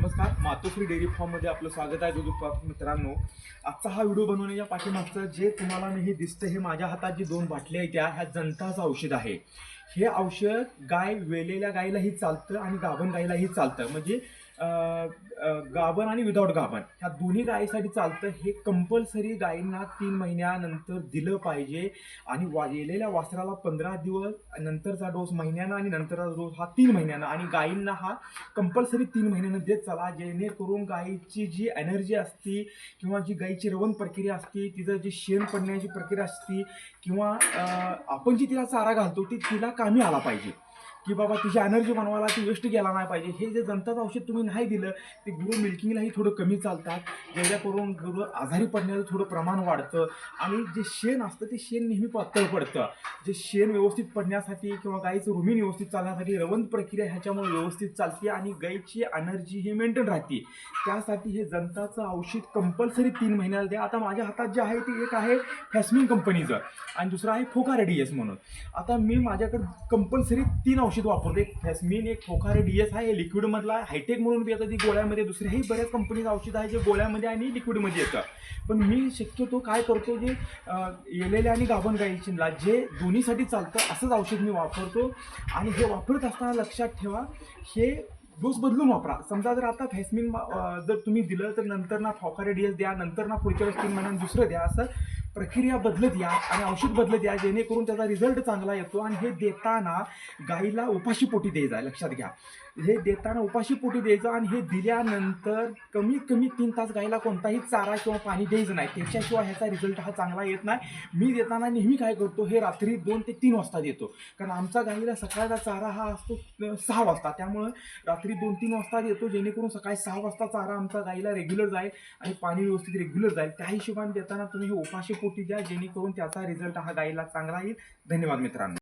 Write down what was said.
नमस्कार, मातोश्री डेअरी फार्ममध्ये आपलं स्वागत आहे. दूध उत्पादक मित्रांनो, आजचा हा व्हिडिओ बनवण्याच्या पाठीमागचं जे तुम्हाला हे दिसतं, हे माझ्या हातात जी 2 बाटल्या आहेत ह्या जंताचं औषध आहे. हे औषध वेलेल्या गाईलाही चालतं आणि गाभण गाईलाही चालतं. म्हणजे गाभण आणि विदाऊट गाभण ह्या दोन्ही गायीसाठी चालतं. हे कंपल्सरी गायींना 3 महिन्यानंतर दिलं पाहिजे. आणि वेलेल्या वासराला 15 दिवस नंतरचा डोस महिन्यानं आणि नंतरचा डोस हा 3 महिन्यानं, आणि गायींना हा कंपल्सरी 3 महिन्यानं देत चला, जेणेकरून गायीची जी एनर्जी असती किंवा जी गायीची रवण प्रक्रिया असते, तिचं जी शेण पडण्याची प्रक्रिया असते किंवा आपण जी तिला चारा घालतो ती तिला कामी आला पाहिजे, की बाबा तिची एनर्जी बनवायला ती वेस्ट गेला नाही पाहिजे. हे जे जंताचं औषध तुम्ही नाही दिलं ते गुरु मिल्किंगलाही थोडं कमी चालतात, जेणेकरून गुरु आजारी पडण्याचं थोडं प्रमाण वाढतं. आणि जे शेण असतं ते शेण नेहमी पातळ पडतं. जे शेण व्यवस्थित पडण्यासाठी किंवा गाईचं रुमीन व्यवस्थित चालण्यासाठी रवंत प्रक्रिया ह्याच्यामुळे व्यवस्थित चालते आणि गाईची एनर्जी ही मेंटेन राहते. त्यासाठी हे जंताचं औषध कंपल्सरी 3 महिन्याला द्या. आता माझ्या हातात जे आहे ते एक आहे फॅस्मिन कंपनीचं आणि दुसरं आहे फोकारे DS म्हणून. आता मी माझ्याकडे कंपल्सरी 3 औषध वापरतो. एक फॅस्मिन, एक फोकारे DS आहे, हे लिक्विडमधला. हायटेक म्हणून बी येतं ती गोळ्यामध्ये. दुसऱ्याही बऱ्याच कंपनीचं औषध आहे जे गोळ्यामध्ये आणि लिक्विडमध्ये येतं. पण मी शक्यतो काय करतो, जे येलेल्या आणि गाभण गाईचीला जे दोन्हीसाठी चालतं असंच औषध मी वापरतो. आणि हे वापरत असताना लक्षात ठेवा, हे डोस बदलून वापरा. समजा जर आता फॅस्मिन जर तुम्ही दिलं तर नंतर ना फोकारे DS द्या, नंतर ना पुढच्या वेळेस 3 महिन्यांनी दुसरं द्या. असं प्रक्रिया बदलत या आणि औषध बदलत या, जेणेकरून त्याचा रिझल्ट चांगला येतो. आणि हे देताना गाईला उपाशीपोटी द्यायचं आहे, लक्षात घ्या. हे देताना उपाशीपोटी द्यायचं आणि हे दिल्यानंतर कमीत कमी 3 तास गाईला कोणताही चारा किंवा पाणी द्यायचं नाही. त्याच्याशिवाय ह्याचा रिझल्ट हा चांगला येत नाही. मी देताना नेहमी काय करतो, हे रात्री 2 ते 3 वाजता देतो, कारण आमचा गाईला सकाळचा चारा हा असतो 6 वाजता. त्यामुळं रात्री 2-3 वाजता देतो, जेणेकरून सकाळी 6 वाजता चारा आमचा गाईला रेग्युलर जाईल आणि पाणी व्यवस्थित रेग्युलर जाईल. त्या हिशोबाने देताना तुम्ही हे उपाशीपोटी द्या, जेणेकरून त्याचा रिझल्ट हा गाईला चांगला येईल. धन्यवाद मित्रांनो.